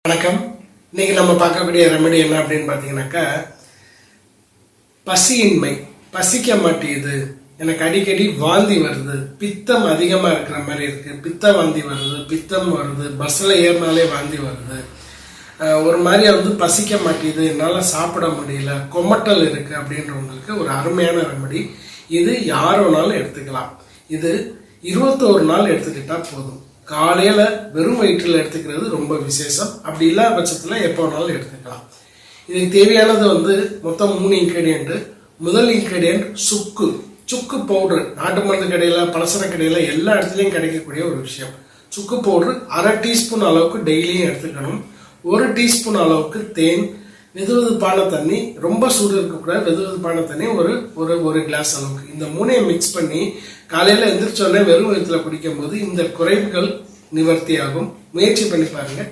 வணக்கம். இன்னைக்கு நம்ம பார்க்கக்கூடிய ரெமெடி என்ன அப்படின்னு பார்த்தீங்கன்னாக்கா, பசியின்மை, பசிக்க மாட்டேங்குது, எனக்கு அடிக்கடி வாந்தி வருது, பித்தம் அதிகமாக இருக்கிற மாதிரி இருக்கு, பித்த வாந்தி வருது, பித்தம் வருது, பஸ்ஸில் ஏறினாலே வாந்தி வருது, ஒரு மாதிரி பசிக்க மாட்டேங்குது, என்னால் சாப்பிட முடியல, கொமட்டல் இருக்கு அப்படின்றவங்களுக்கு ஒரு அருமையான ரெமெடி. இது யாரோனாலும் எடுத்துக்கலாம். இது 21 நாள் எடுத்துக்கிட்டா போதும். காலையில வெறும் வயிற்றில் எடுத்துக்கிறது ரொம்ப விசேஷம். அப்படி இல்லாத பட்சத்துல எப்போ வேணாலும் எடுத்துக்கலாம். இதுக்கு தேவையானது மொத்தம் 3 இன்கிரீடியன்ட். முதல் இன்கிரீடியன்ட் சுக்கு. சுக்கு பவுடர் நாட்டு மருந்து கடையில, பலசர கடையில எல்லா இடத்துலயும் கிடைக்கக்கூடிய ஒரு விஷயம். சுக்கு பவுடர் 1/2 டீஸ்பூன் அளவுக்கு டெய்லியும் எடுத்துக்கணும். 1 டீஸ்பூன் அளவுக்கு தேன், வெதுவெதுப்பான தண்ணி, ரொம்ப சூடு இருக்கக்கூடாது, வெதுவெதுப்பான தண்ணி ஒரு கிளாஸ் அளவுக்கு. இந்த 3ஐயும் மிக்ஸ் பண்ணி காலையில எந்திரிச்சோடனே வெறும் வயிற்றுல குடிக்கும் போது இந்த குறைவுகள் நிவர்த்தி ஆகும். முயற்சி பண்ணி பாருங்க.